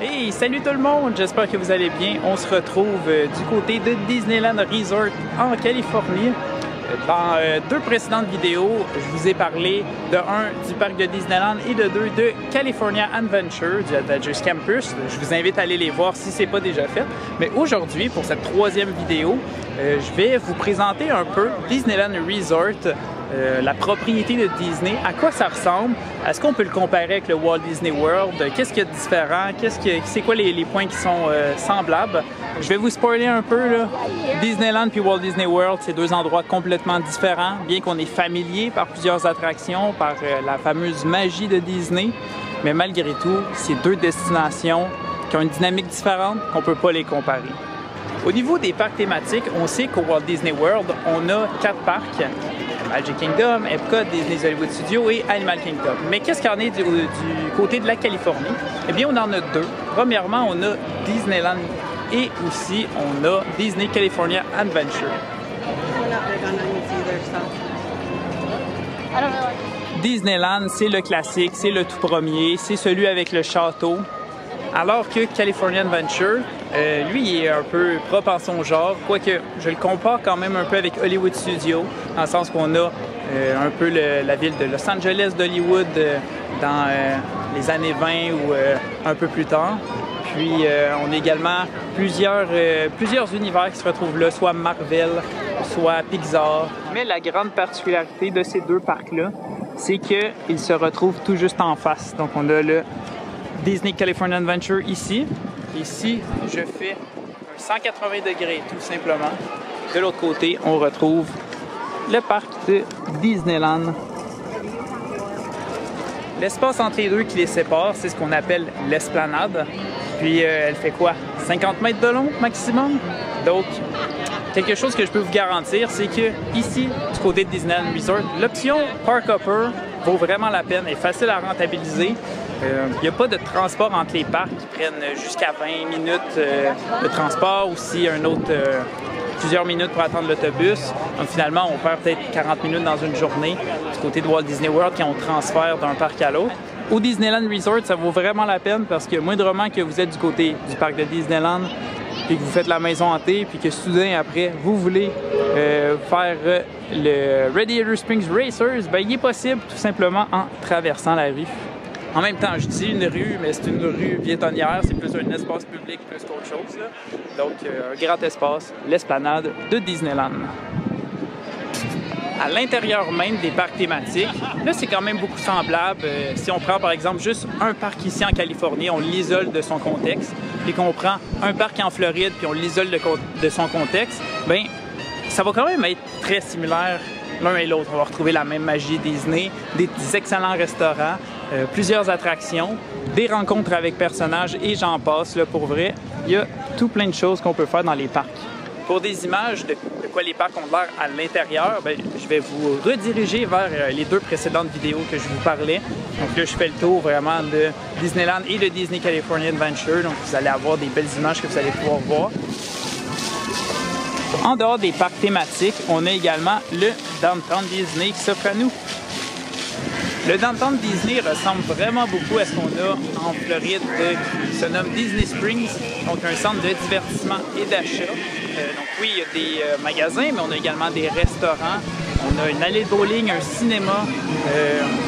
Hey, salut tout le monde! J'espère que vous allez bien. On se retrouve du côté de Disneyland Resort en Californie. Dans deux précédentes vidéos, je vous ai parlé de du parc de Disneyland et de de California Adventure, du Adventures Campus. Je vous invite à aller les voir si ce n'est pas déjà fait. Mais aujourd'hui, pour cette troisième vidéo, je vais vous présenter un peu Disneyland Resort, la propriété de Disney, à quoi ça ressemble, est-ce qu'on peut le comparer avec le Walt Disney World, qu'est-ce qu'il y a de différent, c'est quoi les points qui sont semblables. Je vais vous spoiler un peu, là. Disneyland puis Walt Disney World, c'est deux endroits complètement différents, bien qu'on est familier par plusieurs attractions, par la fameuse magie de Disney, mais malgré tout, c'est deux destinations qui ont une dynamique différente, qu'on ne peut pas les comparer. Au niveau des parcs thématiques, on sait qu'au Walt Disney World, on a 4 parcs. Magic Kingdom, Epcot, Disney's Hollywood Studios et Animal Kingdom. Mais qu'est-ce qu'il y en est du côté de la Californie? Eh bien, on en a deux. Premièrement, on a Disneyland et aussi on a Disney California Adventure. Disneyland, c'est le classique, c'est le tout premier, c'est celui avec le château. Alors que California Adventure, lui, il est un peu propre en son genre, quoique je le compare quand même un peu avec Hollywood Studios, dans le sens qu'on a un peu la ville de Los Angeles d'Hollywood dans les années 20 ou un peu plus tard. Puis on a également plusieurs univers qui se retrouvent là, soit Marvel, soit Pixar. Mais la grande particularité de ces deux parcs-là, c'est qu'ils se retrouvent tout juste en face. Donc on a le Disney California Adventure ici. Ici, je fais un 180 degrés tout simplement. De l'autre côté, on retrouve le parc de Disneyland. L'espace entre les deux qui les sépare, c'est ce qu'on appelle l'esplanade. Puis elle fait quoi? 50 mètres de long maximum? Donc, quelque chose que je peux vous garantir, c'est que ici, du côté de Disneyland Resort, l'option Park Hopper vaut vraiment la peine, est facile à rentabiliser. Il n'y a pas de transport entre les parcs qui prennent jusqu'à 20 minutes de transport, aussi plusieurs minutes pour attendre l'autobus. Donc finalement, on perd peut-être 40 minutes dans une journée du côté de Walt Disney World quand on transfère d'un parc à l'autre. Au Disneyland Resort, ça vaut vraiment la peine parce que moindrement que vous êtes du côté du parc de Disneyland puis que vous faites la maison hantée puis que soudain après vous voulez faire le Radiator Springs Racers, ben, il est possible tout simplement en traversant la rue. En même temps, je dis une rue, mais c'est une rue piétonnière, c'est plus un espace public plus qu'autre chose, là. Donc, un grand espace, l'esplanade de Disneyland. À l'intérieur même des parcs thématiques, là, c'est quand même beaucoup semblable. Si on prend, par exemple, juste un parc ici en Californie, on l'isole de son contexte, puis qu'on prend un parc en Floride, puis on l'isole de son contexte, bien, ça va quand même être très similaire l'un et l'autre. On va retrouver la même magie Disney, des excellents restaurants, plusieurs attractions, des rencontres avec personnages et j'en passe. Là, pour vrai, il y a tout plein de choses qu'on peut faire dans les parcs. Pour des images de quoi les parcs ont l'air à l'intérieur, je vais vous rediriger vers les deux précédentes vidéos que je vous parlais. Donc là, je fais le tour vraiment de Disneyland et de Disney California Adventure. Donc vous allez avoir des belles images que vous allez pouvoir voir. En dehors des parcs thématiques, on a également le Downtown Disney qui s'offre à nous. Le Downtown Disney ressemble vraiment beaucoup à ce qu'on a en Floride, qui se nomme Disney Springs, donc un centre de divertissement et d'achat. Donc oui, il y a des magasins, mais on a également des restaurants, on a une allée de bowling, un cinéma,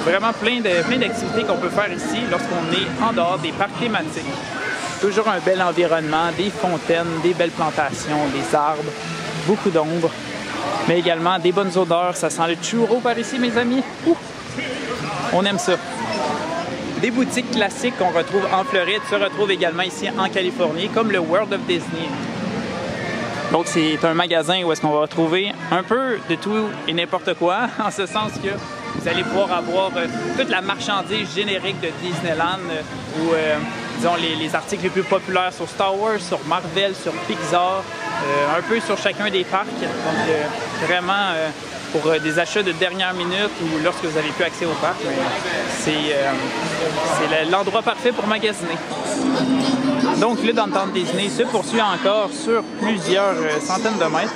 vraiment plein d'activités qu'on peut faire ici lorsqu'on est en dehors des parcs thématiques. Toujours un bel environnement, des fontaines, des belles plantations, des arbres, beaucoup d'ombre, mais également des bonnes odeurs. Ça sent le churro par ici, mes amis. Ouh! On aime ça. Des boutiques classiques qu'on retrouve en Floride se retrouvent également ici en Californie, comme le World of Disney. Donc c'est un magasin où est-ce qu'on va retrouver un peu de tout et n'importe quoi, en ce sens que vous allez pouvoir avoir toute la marchandise générique de Disneyland ou disons les articles les plus populaires sur Star Wars, sur Marvel, sur Pixar, un peu sur chacun des parcs. Donc vraiment pour des achats de dernière minute ou lorsque vous n'avez plus accès au parc, c'est l'endroit parfait pour magasiner. Donc le Downtown Disney se poursuit encore sur plusieurs centaines de mètres.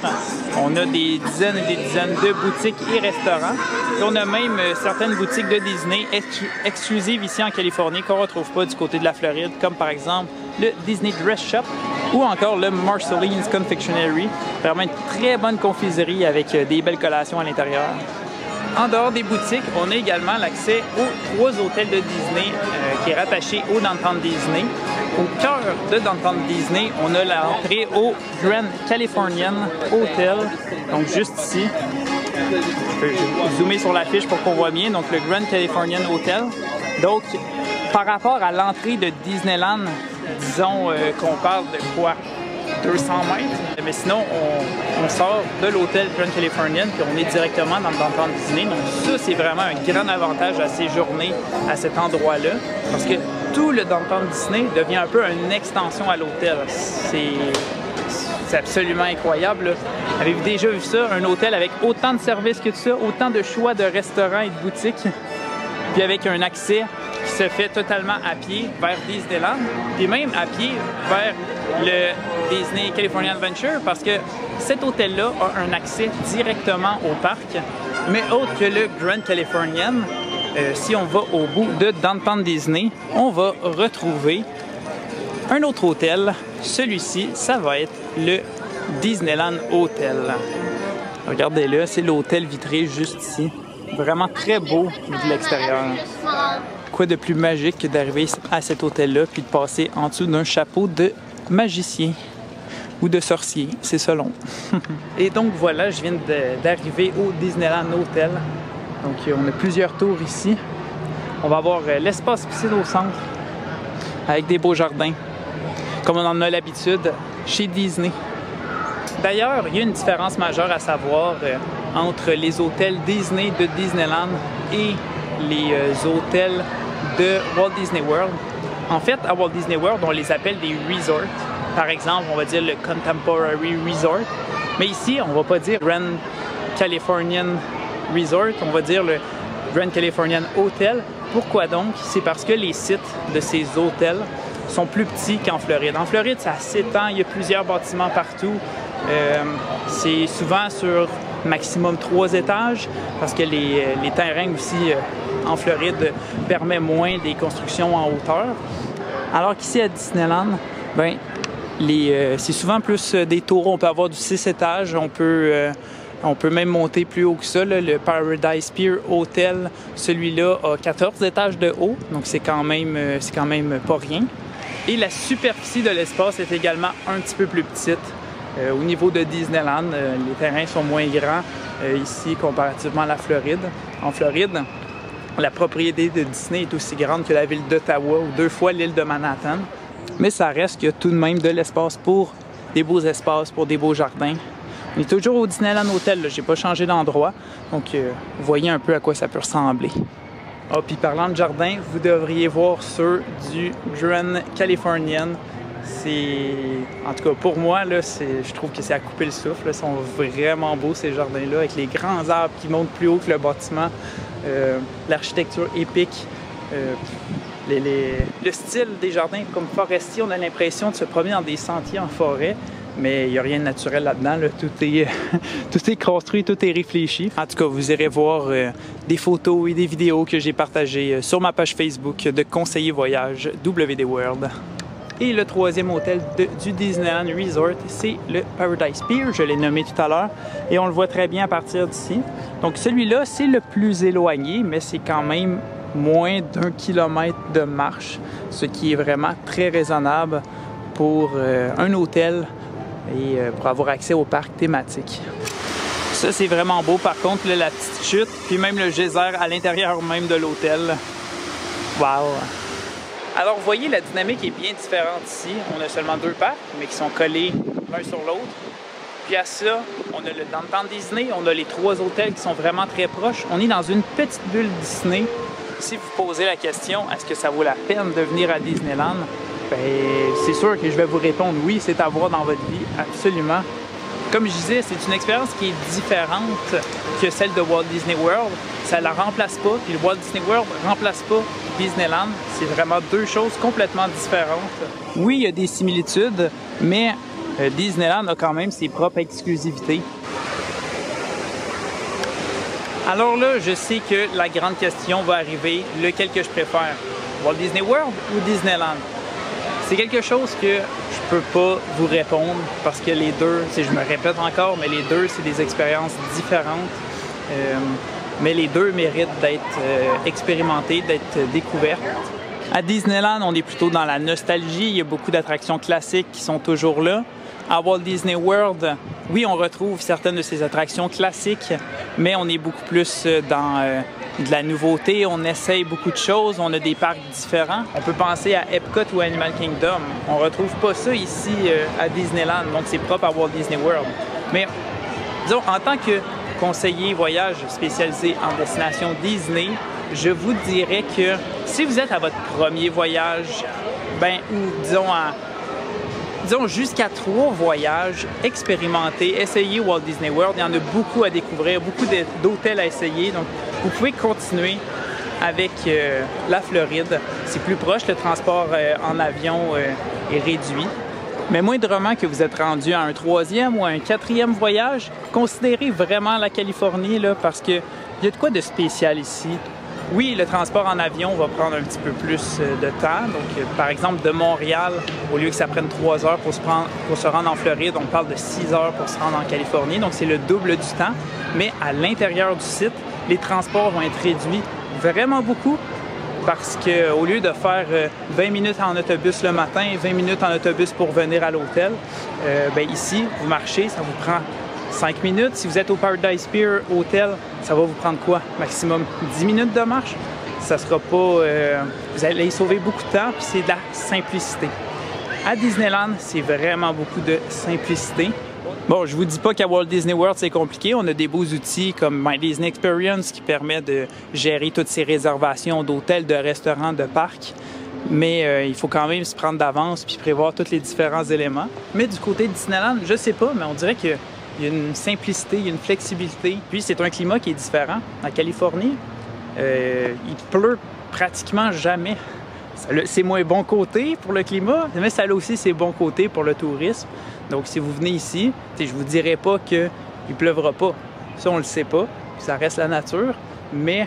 On a des dizaines et des dizaines de boutiques et restaurants. Et on a même certaines boutiques de Disney exclusives ici en Californie qu'on ne retrouve pas du côté de la Floride, comme par exemple le Disney Dress Shop ou encore le Marceline's Confectionery. Vraiment une très bonne confiserie avec des belles collations à l'intérieur. En dehors des boutiques, on a également l'accès aux 3 hôtels de Disney qui est rattaché au Downtown Disney. Au cœur de Downtown Disney, on a l'entrée au Grand Californian Hotel, donc juste ici. Je peux zoomer sur l'affiche pour qu'on voit bien, donc le Grand Californian Hotel. Donc, par rapport à l'entrée de Disneyland, disons qu'on parle de quoi? 200 mètres, mais sinon on sort de l'hôtel Grand Californian puis on est directement dans le Downtown Disney. Donc ça, c'est vraiment un grand avantage à séjourner à cet endroit-là parce que tout le Downtown Disney devient un peu une extension à l'hôtel. C'est absolument incroyable, là. Avez-vous déjà vu ça? Un hôtel avec autant de services que ça, autant de choix de restaurants et de boutiques, puis avec un accès qui se fait totalement à pied vers Disneyland, puis même à pied vers le Disney California Adventure, parce que cet hôtel-là a un accès directement au parc, mais autre que le Grand Californian, si on va au bout de Downtown Disney, on va retrouver un autre hôtel. Celui-ci, ça va être le Disneyland Hotel. Regardez-le, c'est l'hôtel vitré juste ici. Vraiment très beau de l'extérieur. Quoi de plus magique que d'arriver à cet hôtel-là puis de passer en dessous d'un chapeau de magicien ou de sorcier, c'est selon. Et donc voilà, je viens d'arriver au Disneyland Hotel. Donc on a plusieurs tours ici. On va avoir l'espace piscine au centre avec des beaux jardins, comme on en a l'habitude chez Disney. D'ailleurs, il y a une différence majeure à savoir entre les hôtels Disney de Disneyland et les hôtels de Walt Disney World. En fait, à Walt Disney World, on les appelle des resorts. Par exemple, on va dire le Contemporary Resort. Mais ici, on va pas dire Grand Californian Resort, on va dire le Grand Californian Hotel. Pourquoi donc? C'est parce que les sites de ces hôtels sont plus petits qu'en Floride. En Floride, ça s'étend, il y a plusieurs bâtiments partout. C'est souvent sur maximum 3 étages parce que les terrains aussi en Floride permettent moins des constructions en hauteur. Alors qu'ici à Disneyland, ben, c'est souvent plus des tours. On peut avoir du 6 étages, on peut même monter plus haut que ça. Là. Le Paradise Pier Hotel, celui-là a 14 étages de haut, donc c'est quand même pas rien. Et la superficie de l'espace est également un petit peu plus petite. Au niveau de Disneyland, les terrains sont moins grands ici comparativement à la Floride. En Floride, la propriété de Disney est aussi grande que la ville d'Ottawa ou 2 fois l'île de Manhattan. Mais ça reste qu'il y a tout de même de l'espace pour des beaux espaces, pour des beaux jardins. On est toujours au Disneyland Hotel, je n'ai pas changé d'endroit, donc vous voyez un peu à quoi ça peut ressembler. Ah, puis parlant de jardin, vous devriez voir ceux du Grand Californian. En tout cas, pour moi, là, je trouve que c'est à couper le souffle. Ils sont vraiment beaux, ces jardins-là, avec les grands arbres qui montent plus haut que le bâtiment. L'architecture épique. Le style des jardins comme forestiers, on a l'impression de se promener dans des sentiers en forêt, mais il n'y a rien de naturel là-dedans. Là. Tout est construit, tout est réfléchi. En tout cas, vous irez voir des photos et des vidéos que j'ai partagées sur ma page Facebook de Conseiller Voyage WD World. Et le troisième hôtel du Disneyland Resort, c'est le Paradise Pier. Je l'ai nommé tout à l'heure et on le voit très bien à partir d'ici. Donc celui-là, c'est le plus éloigné, mais c'est quand même moins d'1 kilomètre de marche, ce qui est vraiment très raisonnable pour un hôtel et pour avoir accès au parc thématique. Ça, c'est vraiment beau. Par contre, là, la petite chute, puis même le geyser à l'intérieur même de l'hôtel. Wow! Alors, vous voyez, la dynamique est bien différente ici. On a seulement 2 parcs, mais qui sont collés l'un sur l'autre. Puis à ça, on a le Downtown Disney, on a les 3 hôtels qui sont vraiment très proches. On est dans une petite bulle Disney. Si vous posez la question, est-ce que ça vaut la peine de venir à Disneyland? Bien, c'est sûr que je vais vous répondre oui, c'est à voir dans votre vie, absolument. Comme je disais, c'est une expérience qui est différente que celle de Walt Disney World. Ça ne la remplace pas, puis le Walt Disney World ne remplace pas Disneyland. C'est vraiment 2 choses complètement différentes. Oui, il y a des similitudes, mais Disneyland a quand même ses propres exclusivités. Alors là, je sais que la grande question va arriver, lequel que je préfère, Walt Disney World ou Disneyland? C'est quelque chose que je peux pas vous répondre parce que les deux, je me répète encore, mais les deux, c'est des expériences différentes. Mais les deux méritent d'être expérimentés, d'être découvertes. À Disneyland, on est plutôt dans la nostalgie. Il y a beaucoup d'attractions classiques qui sont toujours là. À Walt Disney World, oui, on retrouve certaines de ces attractions classiques, mais on est beaucoup plus dans de la nouveauté. On essaye beaucoup de choses. On a des parcs différents. On peut penser à Epcot ou Animal Kingdom. On ne retrouve pas ça ici à Disneyland, donc c'est propre à Walt Disney World. Mais disons, en tant que conseiller voyage spécialisé en destination Disney, je vous dirais que si vous êtes à votre premier voyage, ou disons jusqu'à 3 voyages, expérimentez, essayez Walt Disney World. Il y en a beaucoup à découvrir, beaucoup d'hôtels à essayer. Donc, vous pouvez continuer avec la Floride. C'est plus proche, le transport en avion est réduit. Mais moindrement que vous êtes rendu à un 3e ou à un 4e voyage, considérez vraiment la Californie là, parce qu'il y a de quoi de spécial ici. Oui, le transport en avion va prendre un petit peu plus de temps. Donc, par exemple, de Montréal, au lieu que ça prenne 3 heures pour se rendre en Floride, on parle de 6 heures pour se rendre en Californie. Donc, c'est le double du temps. Mais à l'intérieur du site, les transports vont être réduits vraiment beaucoup parce qu'au lieu de faire 20 minutes en autobus le matin, 20 minutes en autobus pour venir à l'hôtel, ici, vous marchez, ça vous prend 5 minutes. Si vous êtes au Paradise Pier Hotel, ça va vous prendre quoi? Maximum 10 minutes de marche. Ça sera pas... vous allez sauver beaucoup de temps, puis c'est de la simplicité. À Disneyland, c'est vraiment beaucoup de simplicité. Bon, je vous dis pas qu'à Walt Disney World, c'est compliqué. On a des beaux outils comme My Disney Experience qui permet de gérer toutes ces réservations d'hôtels, de restaurants, de parcs. Mais il faut quand même se prendre d'avance puis prévoir tous les différents éléments. Mais du côté de Disneyland, je sais pas, mais on dirait que il y a une simplicité, il y a une flexibilité. Puis c'est un climat qui est différent. En Californie, il pleut pratiquement jamais. C'est moins bon côté pour le climat, mais ça a aussi ses bons côtés pour le tourisme. Donc si vous venez ici, je vous dirais pas qu'il ne pleuvra pas. Ça, on le sait pas. Ça reste la nature. Mais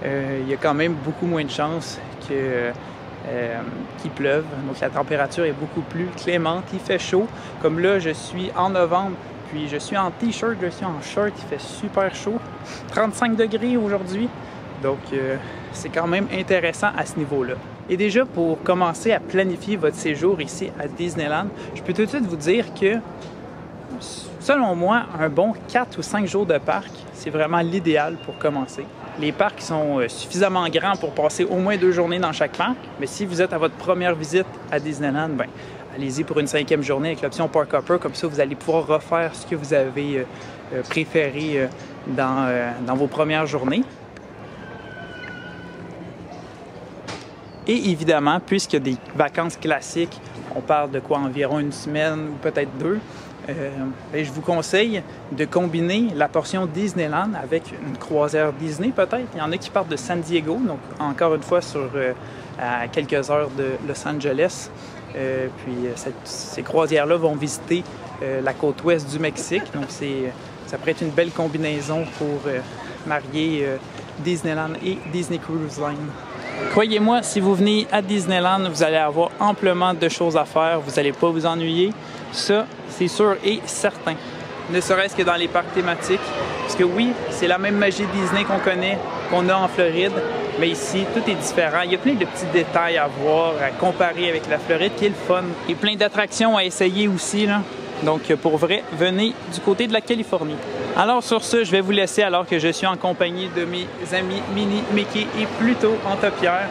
il y a quand même beaucoup moins de chances qu'il pleuve. Donc la température est beaucoup plus clémente. Il fait chaud. Comme là, je suis en novembre. Puis je suis en t-shirt, je suis en short, il fait super chaud. 35 degrés aujourd'hui. Donc c'est quand même intéressant à ce niveau-là. Et déjà, pour commencer à planifier votre séjour ici à Disneyland, je peux tout de suite vous dire que, selon moi, un bon 4 ou 5 jours de parc, c'est vraiment l'idéal pour commencer. Les parcs sont suffisamment grands pour passer au moins 2 journées dans chaque parc. Mais si vous êtes à votre première visite à Disneyland, allez-y pour une 5e journée avec l'option Park Hopper. Comme ça, vous allez pouvoir refaire ce que vous avez préféré dans vos premières journées. Et évidemment, puisqu'il y a des vacances classiques, on parle de quoi, environ 1 semaine ou peut-être 2, je vous conseille de combiner la portion Disneyland avec une croisière Disney peut-être. Il y en a qui partent de San Diego, donc encore une fois à quelques heures de Los Angeles. Ces croisières-là vont visiter la côte ouest du Mexique. Donc ça pourrait être une belle combinaison pour marier Disneyland et Disney Cruise Line. Croyez-moi, si vous venez à Disneyland, vous allez avoir amplement de choses à faire. Vous n'allez pas vous ennuyer. Ça, c'est sûr et certain. Ne serait-ce que dans les parcs thématiques. Parce que oui, c'est la même magie Disney qu'on connaît, qu'on a en Floride. Mais ici, tout est différent. Il y a plein de petits détails à voir, à comparer avec la Floride, qui est le fun. Et plein d'attractions à essayer aussi, là. Donc, pour vrai, venez du côté de la Californie. Alors, sur ce, je vais vous laisser alors que je suis en compagnie de mes amis Minnie, Mickey et Pluto en topière.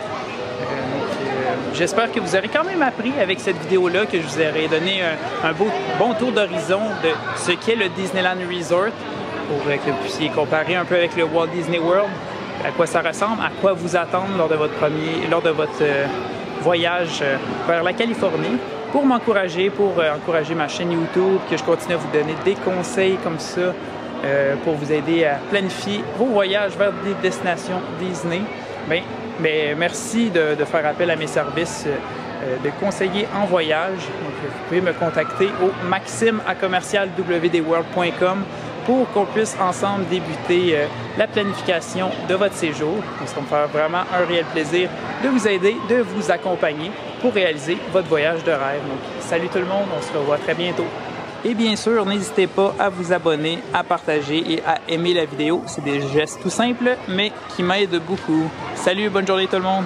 J'espère que vous aurez quand même appris avec cette vidéo-là, que je vous aurai donné un bon tour d'horizon de ce qu'est le Disneyland Resort, pour que vous puissiez comparer un peu avec le Walt Disney World, à quoi ça ressemble, à quoi vous attendre lors de votre voyage vers la Californie. Pour m'encourager, pour encourager ma chaîne YouTube, que je continue à vous donner des conseils comme ça pour vous aider à planifier vos voyages vers des destinations Disney. Merci de faire appel à mes services de conseiller en voyage. Donc, vous pouvez me contacter au maxime@wdworld.com. pour qu'on puisse ensemble débuter la planification de votre séjour. Ça va me faire vraiment un réel plaisir de vous aider, de vous accompagner pour réaliser votre voyage de rêve. Donc, salut tout le monde, on se revoit très bientôt. Et bien sûr, n'hésitez pas à vous abonner, à partager et à aimer la vidéo. C'est des gestes tout simples, mais qui m'aident beaucoup. Salut, bonne journée tout le monde!